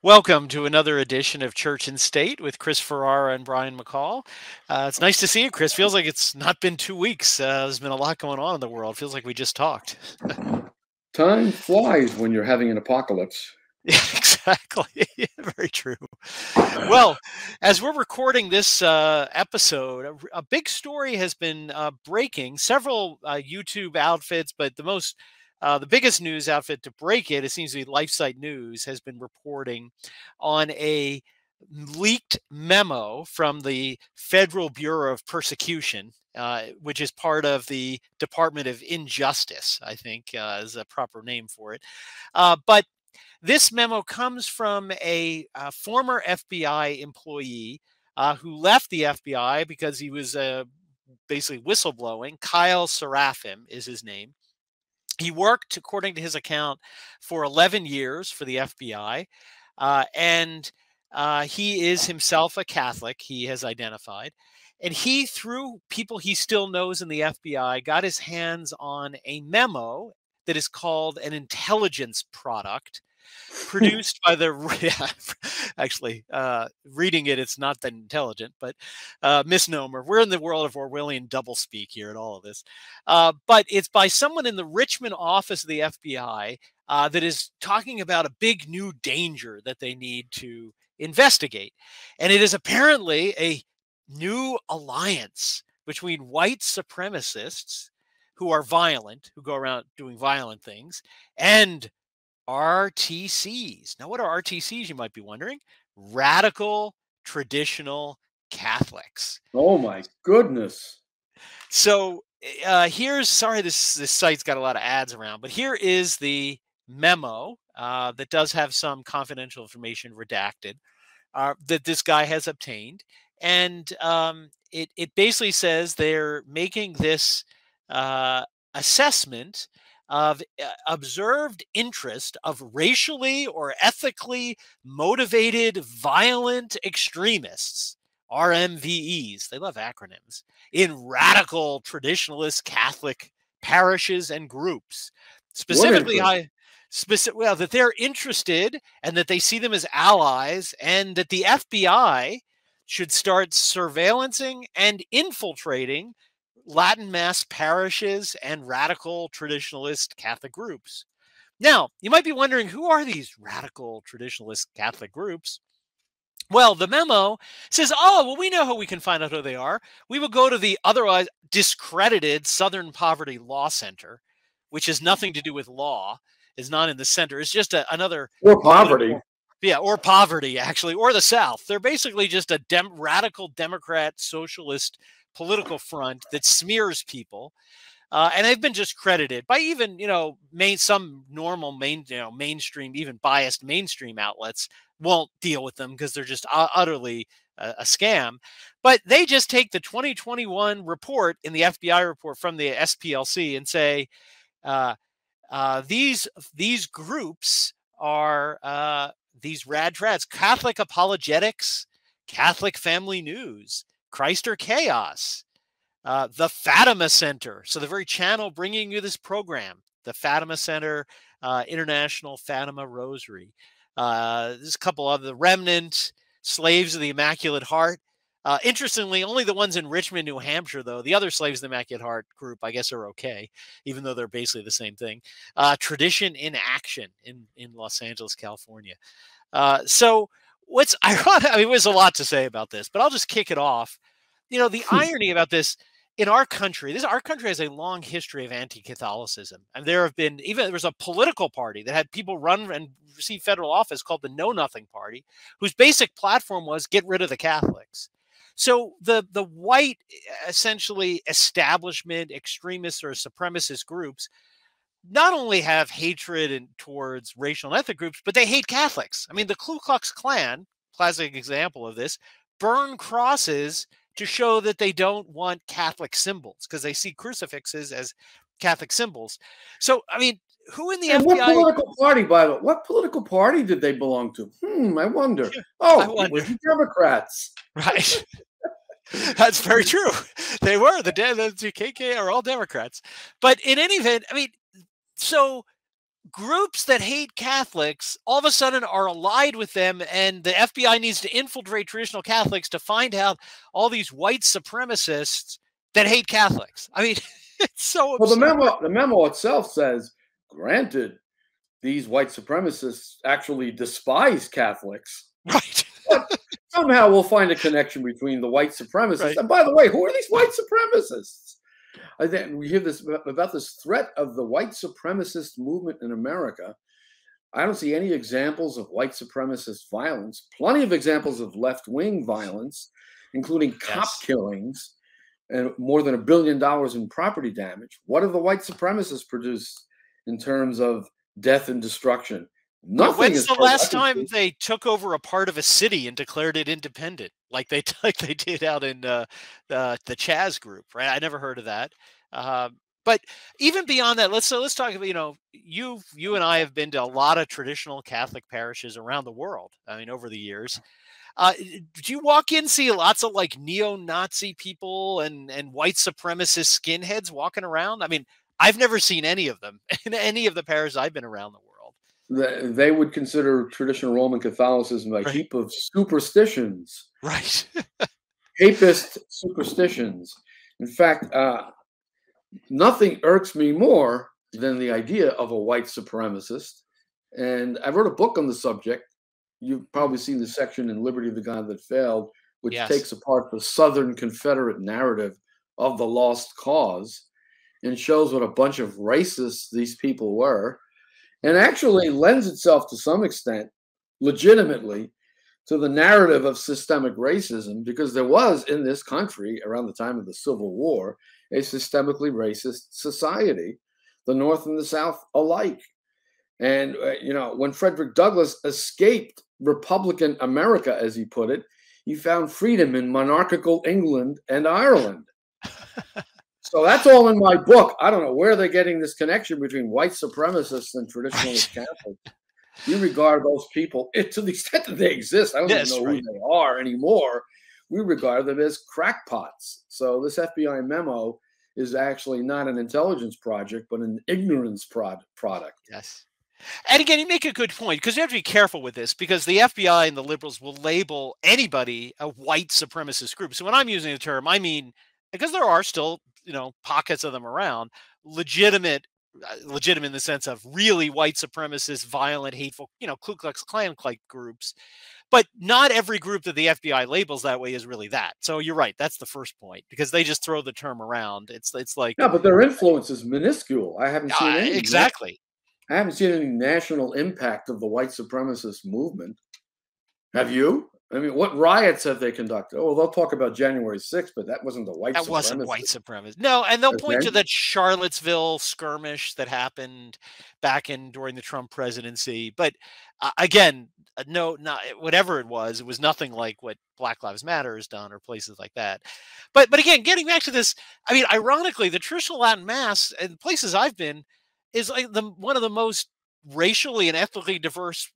Welcome to another edition of Church and State with Chris Ferrara and Brian McCall. It's nice to see you, Chris. Feels like it's not been 2 weeks. There's been a lot going on in the world. Feels like we just talked. Time flies when you're having an apocalypse. Yeah, exactly. Yeah, very true. Well, as we're recording this episode, a big story has been breaking. Several YouTube outfits, but the biggest news outfit to break it seems to be LifeSite News, has been reporting on a leaked memo from the Federal Bureau of Persecution, which is part of the Department of Injustice, I think is a proper name for it. But this memo comes from a former FBI employee who left the FBI because he was basically whistleblowing. Kyle Serafim is his name. He worked, according to his account, for 11 years for the FBI, and he is himself a Catholic, he has identified. And he, through people he still knows in the FBI, got his hands on a memo that is called an intelligence product produced by the actually reading it's not that intelligent, but misnomer. We're in the world of Orwellian doublespeak here in all of this, but it's by someone in the Richmond office of the FBI that is talking about a big new danger that they need to investigate, and it is apparently a new alliance between white supremacists who are violent, who go around doing violent things, and RTCs. Now, what are RTCs, you might be wondering? Radical Traditional Catholics. Oh my goodness. So sorry, this site's got a lot of ads around, but here is the memo that does have some confidential information redacted that this guy has obtained. And it basically says they're making this assessment of observed interest of racially or ethically motivated violent extremists, RMVEs, they love acronyms, in radical traditionalist Catholic parishes and groups. Specifically, that they're interested and that they see them as allies, and that the FBI should start surveillancing and infiltrating Latin Mass parishes and radical traditionalist Catholic groups. Now, you might be wondering, who are these radical traditionalist Catholic groups? Well, the memo says, we know how we can find out who they are. We will go to the otherwise discredited Southern Poverty Law Center, which has nothing to do with law, is not in the center. It's just another... Or poverty. Yeah, or poverty, actually, or the South. They're basically just a radical Democrat socialist political front that smears people, and they've been discredited by even some normal mainstream, even biased mainstream outlets won't deal with them because they're just utterly a scam. But they just take the 2021 report in the FBI report from the SPLC and say these groups are these rad trads: Catholic Apologetics, Catholic Family News, Christ or Chaos, the Fatima Center. So the very channel bringing you this program, the Fatima Center, International Fatima Rosary. There's a couple of the Remnant, Slaves of the Immaculate Heart. Interestingly, only the ones in Richmond, New Hampshire, though. The other Slaves of the Immaculate Heart group, I guess, are okay, even though they're basically the same thing. Tradition in Action in Los Angeles, California. So what's ironic, there's a lot to say about this, but I'll just kick it off. The irony about this, in our country, our country has a long history of anti-Catholicism. And there was a political party that had people run and receive federal office called the Know Nothing Party, whose basic platform was get rid of the Catholics. So the white, essentially, establishment, extremists or supremacist groups not only have hatred towards racial and ethnic groups, but they hate Catholics. The Ku Klux Klan, classic example of this, burn crosses to show that they don't want Catholic symbols because they see crucifixes as Catholic symbols. So, who in the FBI? What political party, by the way? What political party did they belong to? I wonder. It was the Democrats. Right. That's very true. They were. The KKK are all Democrats. But in any event, so groups that hate Catholics all of a sudden are allied with them, and the FBI needs to infiltrate traditional Catholics to find out all these white supremacists that hate Catholics. I mean, it's so absurd. Well, the memo itself says, granted, these white supremacists actually despise Catholics. Right. But somehow we'll find a connection between the white supremacists. Right. And by the way, who are these white supremacists? I think we hear this about this threat of the white supremacist movement in America. I don't see any examples of white supremacist violence. Plenty of examples of left-wing violence, including cop killings and more than $1 billion in property damage. What have the white supremacists produced in terms of death and destruction? Nothing. When's the last time they took over a part of a city and declared it independent, like they did out in the Chaz group? Right, I never heard of that. But even beyond that, let's talk about, you and I have been to a lot of traditional Catholic parishes around the world. I mean, over the years, do you walk in, see lots of like neo-Nazi people and white supremacist skinheads walking around? I mean, I've never seen any of them in any of the parishes I've been around the world. They would consider traditional Roman Catholicism a heap of superstitions. Right. Papist superstitions. In fact, nothing irks me more than the idea of a white supremacist. And I wrote a book on the subject. You've probably seen the section in Liberty of the God That Failed, which takes apart the Southern Confederate narrative of the lost cause and shows what a bunch of racists these people were. And actually lends itself to some extent, legitimately, to the narrative of systemic racism, because there was in this country around the time of the Civil War a systemically racist society, the North and the South alike. And, when Frederick Douglass escaped Republican America, as he put it, he found freedom in monarchical England and Ireland. So that's all in my book. I don't know where they're getting this connection between white supremacists and traditionalist Catholics. We regard those people, to the extent that they exist, I don't even know who they are anymore. We regard them as crackpots. So this FBI memo is actually not an intelligence project, but an ignorance product. Yes. And again, you make a good point, because you have to be careful with this, because the FBI and the liberals will label anybody a white supremacist group. So when I'm using the term, I mean, because there are still, pockets of them around, legitimate in the sense of really white supremacist, violent, hateful, Ku Klux Klan-like groups. But not every group that the FBI labels that way is really that. So you're right. That's the first point, because they just throw the term around. It's like, yeah, but their influence is minuscule. I haven't seen any. Exactly. I haven't seen any national impact of the white supremacist movement. Have you? I mean, what riots have they conducted? Oh, well, they'll talk about January 6th, but that wasn't the white supremacist. That wasn't white supremacist. No, and they'll point to that Charlottesville skirmish that happened during the Trump presidency. But again, whatever it was nothing like what Black Lives Matter has done or places like that. But again, getting back to this, I mean, ironically, the traditional Latin Mass and places I've been is like one of the most racially and ethnically diverse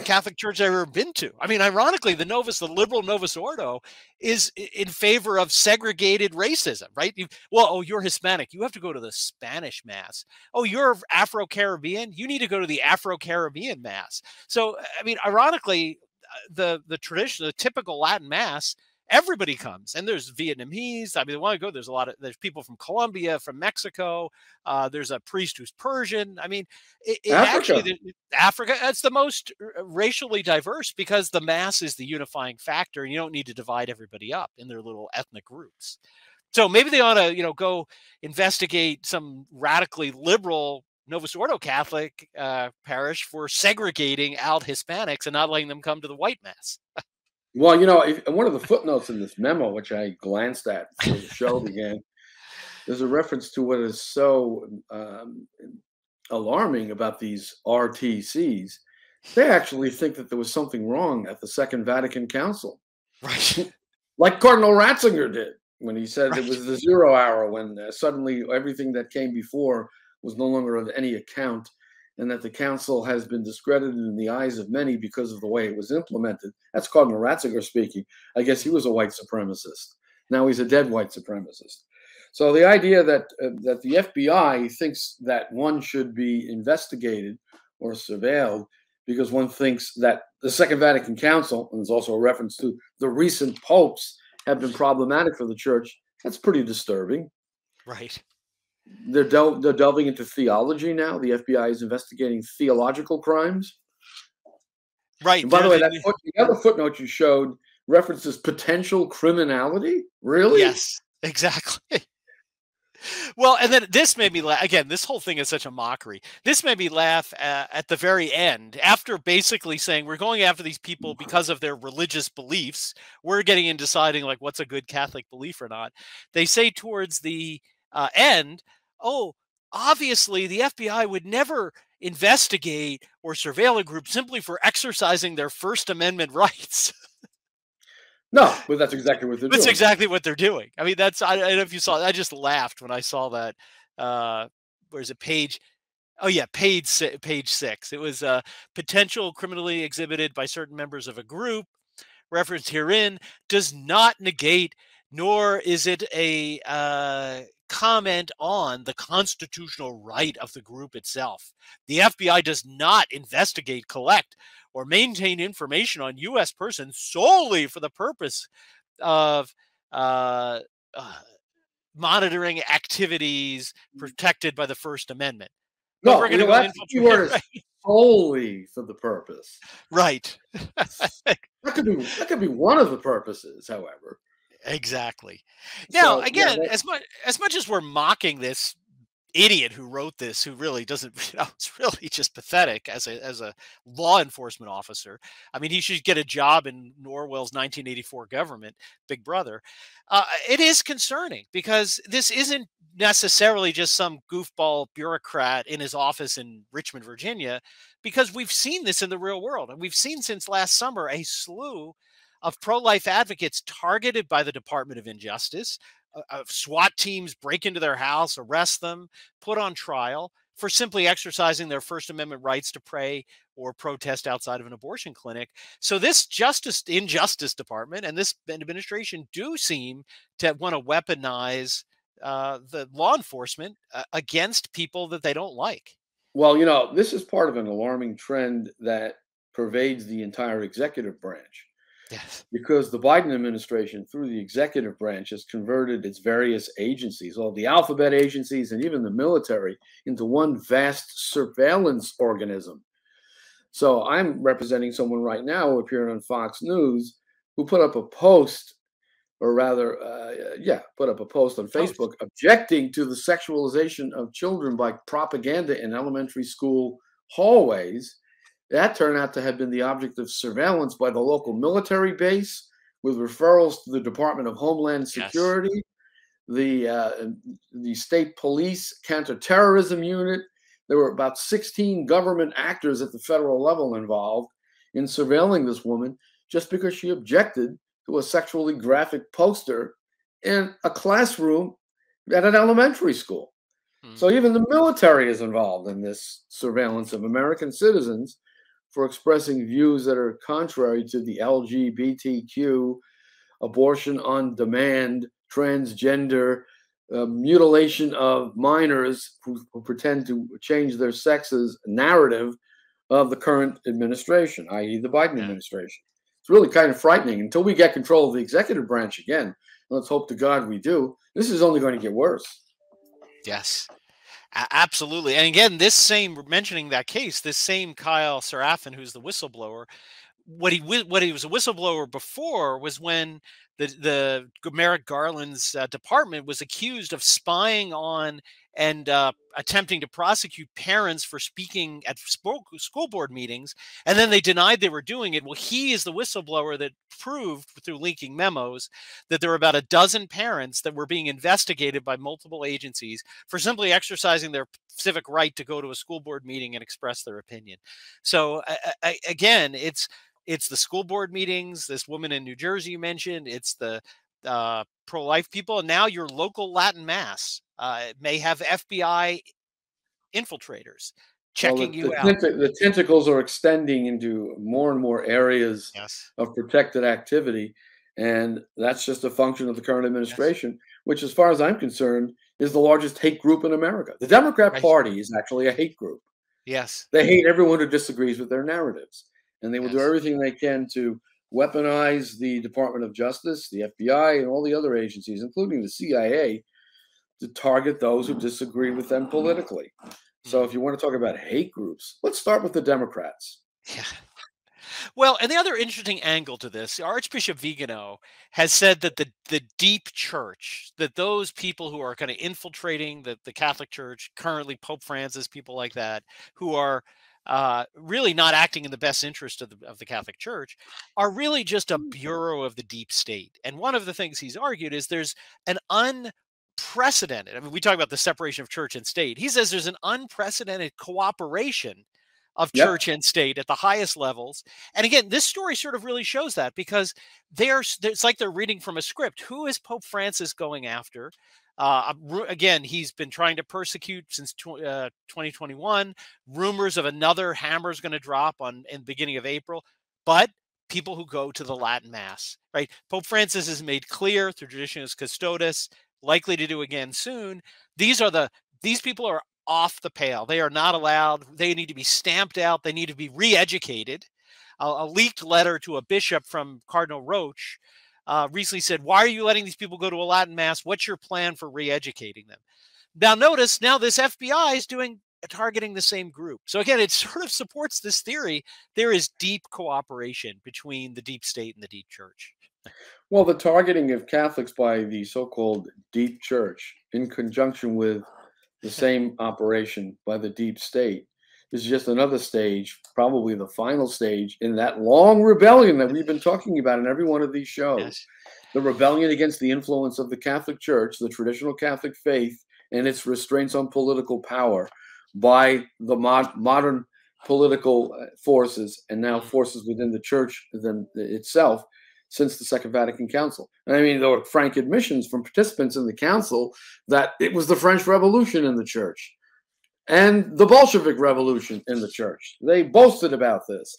Catholic church I've ever been to. I mean, ironically, the liberal Novus Ordo is in favor of segregated racism, right? You're Hispanic, you have to go to the Spanish Mass. Oh, you're Afro-Caribbean, you need to go to the Afro-Caribbean Mass. So, I mean, ironically, the typical Latin Mass, everybody comes, and there's Vietnamese. I mean, they want to go. There's people from Colombia, from Mexico. There's a priest who's Persian. I mean, Africa, that's the most racially diverse, because the Mass is the unifying factor, and you don't need to divide everybody up in their little ethnic groups. So maybe they ought to, go investigate some radically liberal Novus Ordo Catholic parish for segregating out Hispanics and not letting them come to the white Mass. Well, one of the footnotes in this memo, which I glanced at before the show began, there's a reference to what is so alarming about these RTCs. They actually think that there was something wrong at the Second Vatican Council. Right. Like Cardinal Ratzinger did when he said it was the 0 hour, when suddenly everything that came before was no longer of any account, and that the council has been discredited in the eyes of many because of the way it was implemented. That's Cardinal Ratzinger speaking. I guess he was a white supremacist. Now he's a dead white supremacist. So the idea that the FBI thinks that one should be investigated or surveilled because one thinks that the Second Vatican Council, and there's also a reference to the recent popes, have been problematic for the church, that's pretty disturbing. Right. They're delving into theology now. The FBI is investigating theological crimes. Right. And by the way, the other footnote you showed references potential criminality. Really? Yes, exactly. Well, and then this made me laugh. Again, this whole thing is such a mockery. This made me laugh at the very end, after basically saying we're going after these people because of their religious beliefs. We're getting in deciding like what's a good Catholic belief or not. They say towards the end, oh, obviously the FBI would never investigate or surveil a group simply for exercising their First Amendment rights. No, but that's exactly what they're doing. That's exactly what they're doing. I mean, I don't know if you saw, I just laughed when I saw that. Where's it, page? Oh yeah, page 6. It was potential criminally exhibited by certain members of a group. Referenced herein does not negate, nor is it a comment on the constitutional right of the group itself. The FBI does not investigate, collect, or maintain information on U.S. persons solely for the purpose of uh, uh, monitoring activities protected by the First Amendment. But no, we're going to go infiltrate. Right? Solely for the purpose. Right. That could be one of the purposes, however. Exactly. Now, So, again, as much as we're mocking this idiot who wrote this, who really doesn't, it's really just pathetic as a law enforcement officer. I mean, he should get a job in Orwell's 1984 government, Big Brother. It is concerning because this isn't necessarily just some goofball bureaucrat in his office in Richmond, Virginia, because we've seen this in the real world. And we've seen since last summer a slew of pro-life advocates targeted by the Department of Injustice. SWAT teams break into their house, arrest them, put on trial for simply exercising their First Amendment rights to pray or protest outside of an abortion clinic. So this Injustice Department and this administration do seem to want to weaponize the law enforcement against people that they don't like. Well, this is part of an alarming trend that pervades the entire executive branch. Yes. Because the Biden administration, through the executive branch, has converted its various agencies, all the alphabet agencies and even the military, into one vast surveillance organism. So I'm representing someone right now who appeared on Fox News who put up a post, or rather, put up a post on Facebook objecting to the sexualization of children by propaganda in elementary school hallways. That turned out to have been the object of surveillance by the local military base, with referrals to the Department of Homeland Security, yes, the state police counterterrorism unit. There were about 16 government actors at the federal level involved in surveilling this woman just because she objected to a sexually graphic poster in a classroom at an elementary school. So even the military is involved in this surveillance of American citizens for expressing views that are contrary to the LGBTQ, abortion on demand, transgender, mutilation of minors who pretend to change their sexes narrative of the current administration, i.e. the Biden administration. It's really kind of frightening. Until we get control of the executive branch again, let's hope to God we do, this is only going to get worse. Yes. Absolutely. And again, mentioning that case, this same Kyle Seraphin, who's the whistleblower, what he was a whistleblower before was when the Merrick Garland's department was accused of spying on and attempting to prosecute parents for speaking at school board meetings, and then they denied they were doing it. Well, he is the whistleblower that proved through leaking memos that there were about a dozen parents that were being investigated by multiple agencies for simply exercising their civic right to go to a school board meeting and express their opinion. So again, it's the school board meetings, this woman in New Jersey you mentioned, it's the pro-life people, and now your local Latin Mass may have FBI infiltrators checking you out. The tentacles are extending into more and more areas of protected activity. And that's just a function of the current Yes. administration, which, as far as I'm concerned, is the largest hate group in America. The Democrat Right. Party is actually a hate group. Yes. They hate everyone who disagrees with their narratives, and they will do Yes. everything they can to weaponize the Department of Justice, the FBI, and all the other agencies, including the CIA, to target those who disagree with them politically. So, Mm. if you want to talk about hate groups, let's start with the Democrats. Yeah. Well, and the other interesting angle to this, Archbishop Vigano has said that the deep church, that those people who are kind of infiltrating the Catholic Church, currently Pope Francis, people like that, who are really not acting in the best interest of the Catholic Church, are really just a bureau of the deep state. And one of the things he's argued is there's an unprecedented, I mean, we talk about the separation of church and state. He says there's an unprecedented cooperation of Yep. church and state at the highest levels. And again, this story sort of really shows that, because it's like they're reading from a script. Who is Pope Francis going after? Again, he's been trying to persecute since 2021. Rumors of another hammer is going to drop in the beginning of April, but people who go to the Latin Mass, right? Pope Francis has made clear through Traditionis Custodes, likely to do again soon. These people are off the pale. They are not allowed. They need to be stamped out. They need to be re-educated. A leaked letter to a bishop from Cardinal Roche recently said, "Why are you letting these people go to a Latin Mass? What's your plan for re-educating them?" Now, notice now this FBI is targeting the same group. So again, it sort of supports this theory. There is deep cooperation between the deep state and the deep church. Well, the targeting of Catholics by the so-called deep church, in conjunction with the same operation by the deep state, is just another stage, probably the final stage in that long rebellion that we've been talking about in every one of these shows. Yes. The rebellion against the influence of the Catholic Church, the traditional Catholic faith, and its restraints on political power by the modern political forces, and now forces within the church itself, since the Second Vatican Council. And I mean, there were frank admissions from participants in the council that it was the French Revolution in the church and the Bolshevik Revolution in the church. They boasted about this.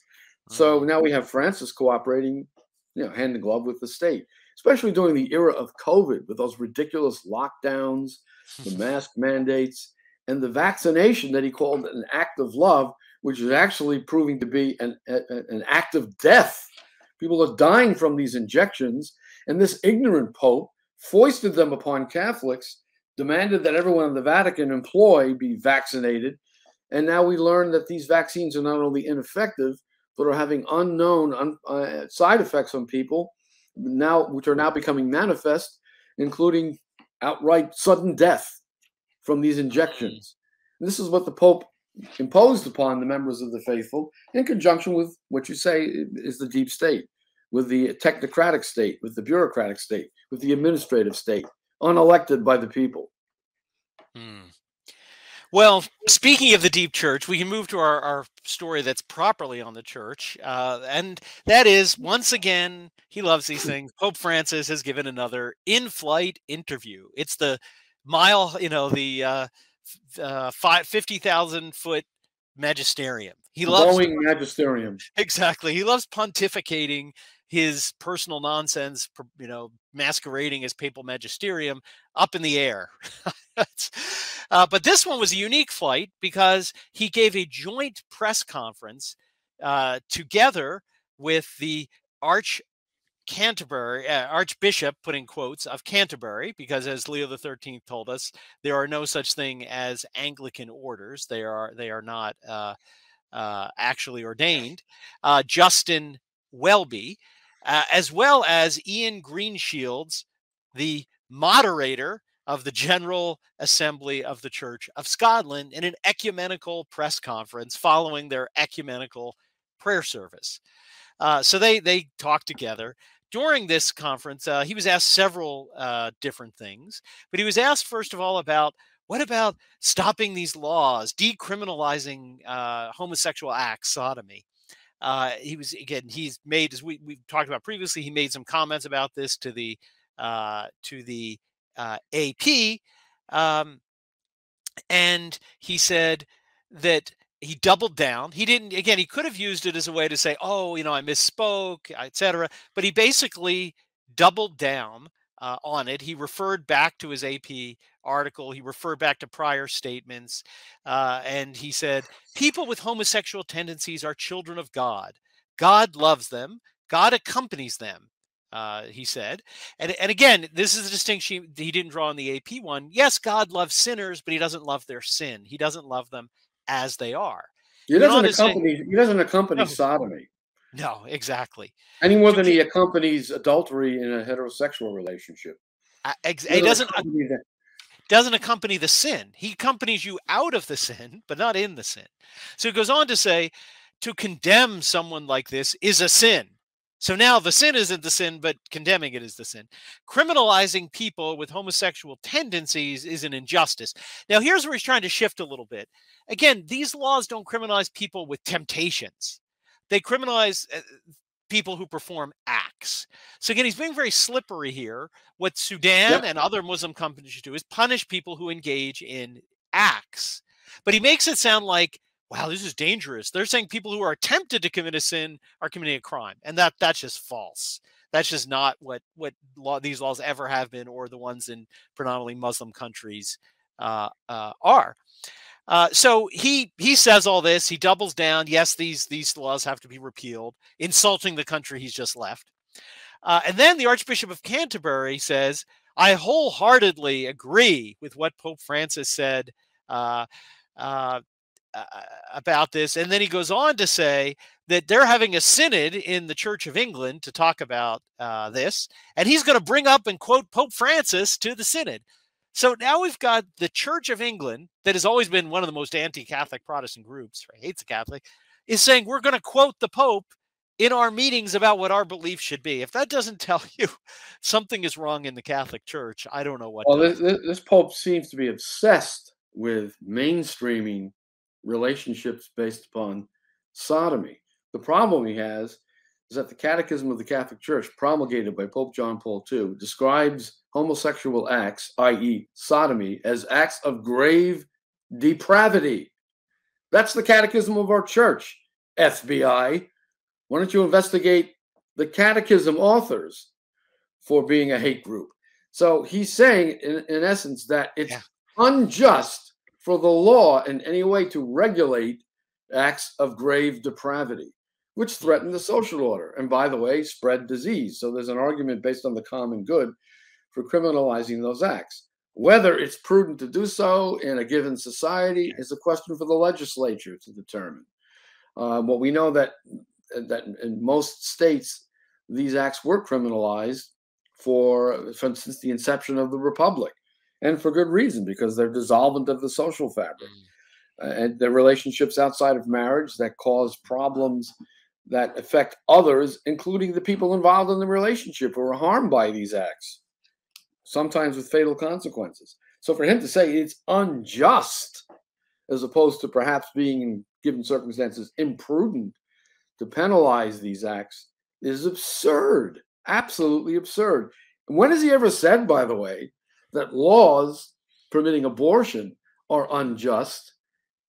So now we have Francis cooperating, hand in glove with the state, especially during the era of COVID, with those ridiculous lockdowns, the mask mandates, and the vaccination that he called an act of love, which is actually proving to be an act of death. People are dying from these injections, and this ignorant Pope foisted them upon Catholics, demanded that everyone in the Vatican employ be vaccinated, and now we learn that these vaccines are not only ineffective, but are having unknown side effects on people, which are now becoming manifest, including outright sudden death from these injections. This is what the Pope imposed upon the members of the faithful, in conjunction with what you say is the deep state, with the technocratic state, with the bureaucratic state, with the administrative state, unelected by the people. Well, speaking of the deep church, we can move to our story that's properly on the church. And that is, once again, he loves these things. Pope Francis has given another in-flight interview. It's the mile, the 50,000-foot magisterium. He loves Boeing magisterium. Exactly. He loves pontificating his personal nonsense, masquerading as papal magisterium up in the air. But this one was a unique flight because he gave a joint press conference together with the Archbishop, putting quotes, of Canterbury, because as Leo XIII told us, there are no such thing as Anglican orders. They are not actually ordained. Justin Welby, as well as Ian Greenshields, the moderator of the General Assembly of the Church of Scotland, in an ecumenical press conference following their ecumenical prayer service. So they talked together. During this conference, he was asked several different things, but he was asked, first of all, about what about stopping these laws, decriminalizing homosexual acts, sodomy. He's made, as we've talked about previously, he made some comments about this to the AP, and he said that he doubled down. He didn't, again, he could have used it as a way to say, oh, I misspoke, etc. But he basically doubled down on it. He referred back to his AP article. He referred back to prior statements. And he said, people with homosexual tendencies are children of God. God loves them. God accompanies them, he said. And again, this is a distinction he didn't draw in the AP one. Yes, God loves sinners, but he doesn't love their sin. He doesn't love them as they are. He He went on doesn't to say, accompany no, sodomy no, exactly. any more To, than he accompanies adultery in a heterosexual relationship. He he doesn't doesn't accompany that. doesn't accompany the sin. He accompanies you out of the sin, but not in the sin. So it goes on to say, to condemn someone like this is a sin. So now the sin isn't the sin, but condemning it is the sin. Criminalizing people with homosexual tendencies is an injustice. Now, here's where he's trying to shift a little bit. Again, these laws don't criminalize people with temptations. They criminalize people who perform acts. So again, he's being very slippery here. What Sudan Yep. and other Muslim countries do is punish people who engage in acts. But he makes it sound like, wow, this is dangerous. They're saying people who are tempted to commit a sin are committing a crime. And that's just false. That's just not what these laws ever have been, or the ones in predominantly Muslim countries are. So he says all this. He doubles down. Yes, these laws have to be repealed, insulting the country he's just left. And then the Archbishop of Canterbury says, I wholeheartedly agree with what Pope Francis said uh, uh, about this. And then he goes on to say that they're having a synod in the Church of England to talk about this. And he's going to bring up and quote Pope Francis to the synod. So now we've got the Church of England, that has always been one of the most anti-Catholic Protestant groups, right? Hates the Catholic, is saying we're going to quote the Pope in our meetings about what our beliefs should be. If that doesn't tell you something is wrong in the Catholic Church, I don't know what does. This Pope seems to be obsessed with mainstreaming relationships based upon sodomy. The problem he has is that the Catechism of the Catholic Church, promulgated by Pope John Paul II, describes homosexual acts, i.e., sodomy, as acts of grave depravity. That's the Catechism of our church, FBI. Why don't you investigate the Catechism authors for being a hate group? So he's saying, in essence, that it's unjust for the law in any way to regulate acts of grave depravity, which threaten the social order, and by the way, spread disease. So there's an argument based on the common good for criminalizing those acts. Whether it's prudent to do so in a given society is a question for the legislature to determine. What we know that in most states, these acts were criminalized since the inception of the Republic, and for good reason, because they're dissolvent of the social fabric. And the relationships outside of marriage that cause problems that affect others, including the people involved in the relationship who are harmed by these acts, sometimes with fatal consequences. So for him to say it's unjust, as opposed to perhaps being, in given circumstances, imprudent to penalize these acts, is absurd, absolutely absurd. And when has he ever said, by the way, that laws permitting abortion are unjust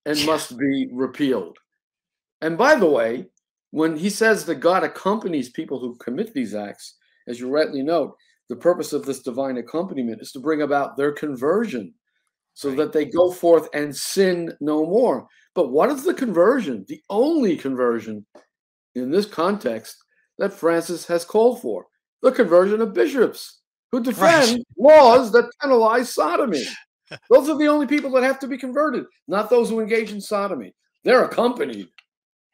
and must be repealed? And by the way, when he says that God accompanies people who commit these acts, as you rightly note, the purpose of this divine accompaniment is to bring about their conversion so that they go forth and sin no more. But what is the conversion, the only conversion in this context that Francis has called for? The conversion of bishops who defend laws that penalize sodomy. Those are the only people that have to be converted, not those who engage in sodomy. They're accompanied.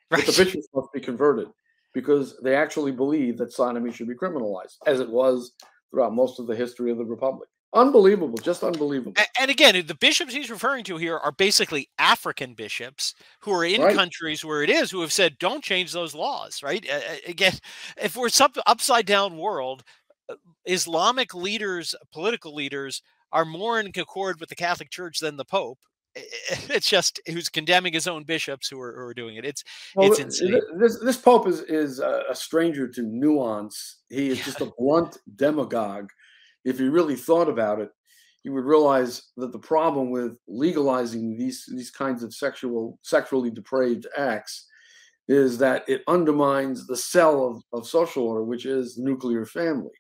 But the bishops must be converted because they actually believe that sodomy should be criminalized, as it was throughout most of the history of the Republic. Unbelievable, just unbelievable. And again, the bishops he's referring to here are basically African bishops who are in countries where it is, who have said, don't change those laws, right? Again, if we're some upside down world, Islamic leaders, political leaders, are more in accord with the Catholic Church than the Pope. It's just who's condemning his own bishops who are doing it. It's insane. This Pope is a stranger to nuance. He is just a blunt demagogue. If he really thought about it, he would realize that the problem with legalizing these kinds of sexually depraved acts is that it undermines the cell of social order, which is the nuclear family.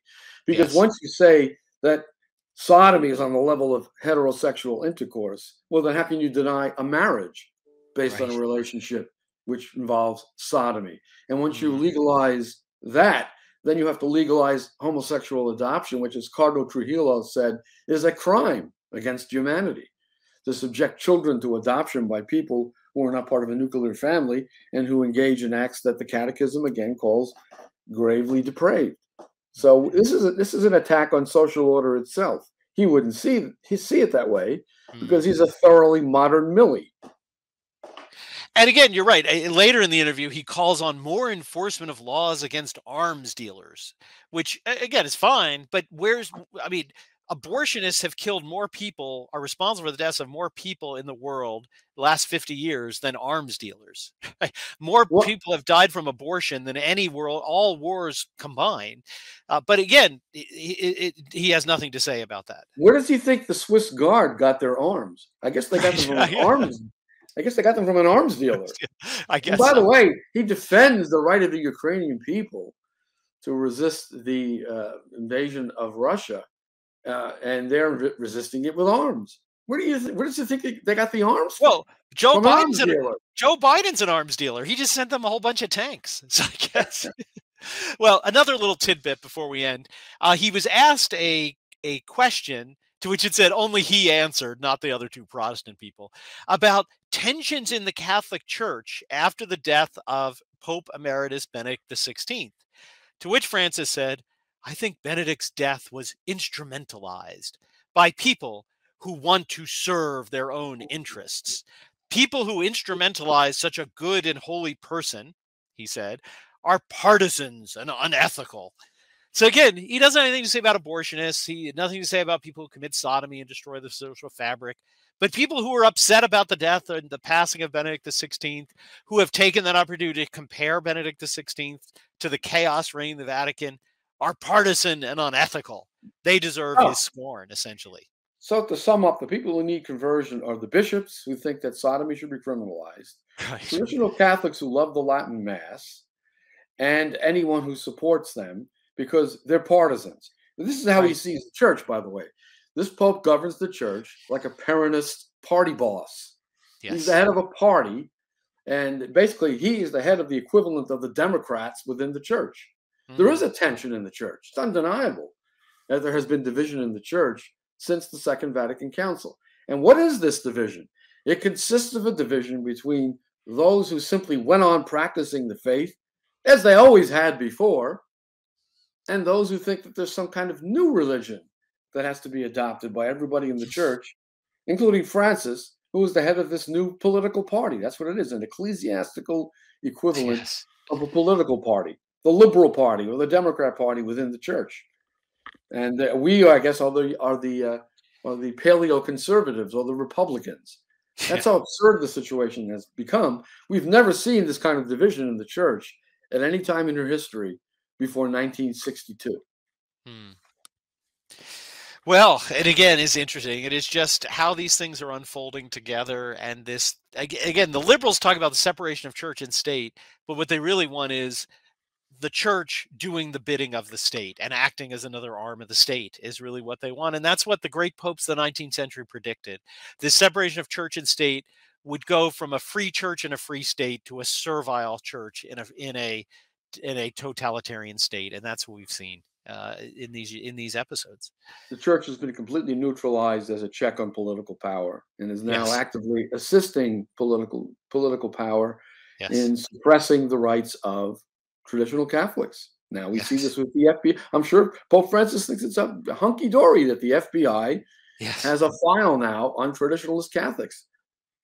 Because Yes. once you say that sodomy is on the level of heterosexual intercourse, well, then how can you deny a marriage based on a Right. relationship which involves sodomy? And once you Mm. legalize that, then you have to legalize homosexual adoption, which, as Cardinal Trujillo said, is a crime against humanity. To subject children to adoption by people who are not part of a nuclear family and who engage in acts that the Catechism again calls gravely depraved. So this is an attack on social order itself. He wouldn't see it that way because Mm. he's a thoroughly modern Millie. And again, you're right. Later in the interview, he calls on more enforcement of laws against arms dealers, which again is fine. But I mean, abortionists have killed more people, are responsible for the deaths of more people in the world the last 50 years than arms dealers. More What people have died from abortion than any world, all wars combined. But again, he has nothing to say about that. where does he think the Swiss Guard got their arms? I guess they got them from an arms. I guess they got them from an arms dealer. I And guess by the so. way, he defends the right of the Ukrainian people to resist the invasion of Russia, and they're resisting it with arms. Where does he think they got the arms from? Well, Joe From an Biden's arms an dealer. Joe Biden's an arms dealer. He just sent them a whole bunch of tanks. So I guess. Well, another little tidbit before we end. He was asked a question to which it said only he answered, not the other two Protestant people, about tensions in the Catholic Church after the death of Pope Emeritus Benedict XVI. To which Francis said, I think Benedict's death was instrumentalized by people who want to serve their own interests. People who instrumentalize such a good and holy person, he said, are partisans and unethical. So again, he doesn't have anything to say about abortionists. He had nothing to say about people who commit sodomy and destroy the social fabric. But people who are upset about the death and the passing of Benedict XVI, who have taken that opportunity to compare Benedict XVI to the chaos reigning in the Vatican, are partisan and unethical. They deserve Oh, his scorn, essentially. so to sum up, the people who need conversion are the bishops who think that sodomy should be criminalized, Right. traditional Catholics who love the Latin Mass, and anyone who supports them because they're partisans. This is how he Right. sees the church, by the way. This Pope governs the church like a Peronist party boss. He's the Yes. head of a party, and basically he is the head of the equivalent of the Democrats within the church. There is Mm. a tension in the church. It's undeniable that there has been division in the church since the Second Vatican Council. And what is this division? It consists of a division between those who simply went on practicing the faith as they always had before, and those who think that there's some kind of new religion that has to be adopted by everybody in the church, including Francis, who is the head of this new political party. That's what it is, an ecclesiastical equivalent Yes. of a political party, the Liberal Party or the Democrat Party within the church. And we, I guess, are the paleo conservatives or the Republicans. Yeah. That's how absurd the situation has become. We've never seen this kind of division in the church at any time in her history before 1962. Hmm. Well, and again, it's interesting. It is just how these things are unfolding together. And this, again, the liberals talk about the separation of church and state, but what they really want is the church doing the bidding of the state and acting as another arm of the state is really what they want. And that's what the great popes of the 19th century predicted. This separation of church and state would go from a free church and a free state to a servile church in a totalitarian state. And that's what we've seen in these episodes. The church has been completely neutralized as a check on political power and is now Yes. actively assisting political power Yes. in suppressing the rights of traditional Catholics. Now we see Yes. this with the FBI. I'm sure Pope Francis thinks it's a hunky dory that the FBI Yes. has a file now on traditionalist Catholics.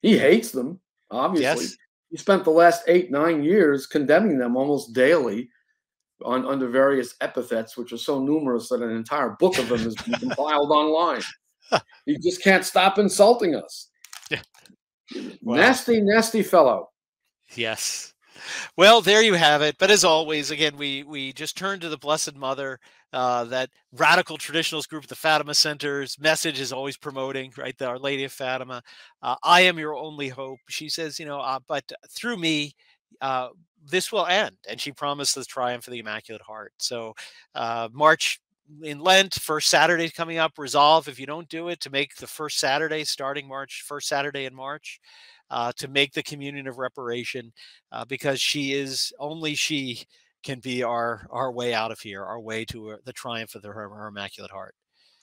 He hates them, obviously. Yes. He spent the last 8, 9 years condemning them almost daily under various epithets, which are so numerous that an entire book of them has been compiled online. He just can't stop insulting us. Yeah. Wow. Nasty, nasty fellow. Yes. Well, there you have it. But as always, again, we just turn to the Blessed Mother. That radical traditionalist group at the Fatima Center's message is always promoting, right? Our Lady of Fatima. I am your only hope. She says, but through me, this will end. And she promised the triumph of the Immaculate Heart. So March in Lent, first Saturday coming up, resolve, if you don't do it, to make the first Saturday starting March, first Saturday in March, to make the communion of reparation, because only she can be our way out of here, our way to the triumph of her Immaculate Heart.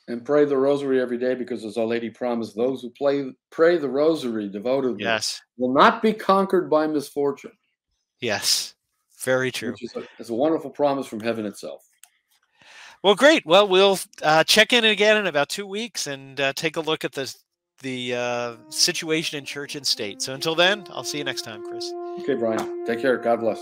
And pray the rosary every day, because as Our Lady promised, those who pray the rosary devotedly Yes. will not be conquered by misfortune. Yes. Very true. Which is a wonderful promise from heaven itself. Well, great. Well, we'll check in again in about 2 weeks and take a look at the situation in church and state. So until then, I'll see you next time, Chris. Okay, Brian. Take care. God bless.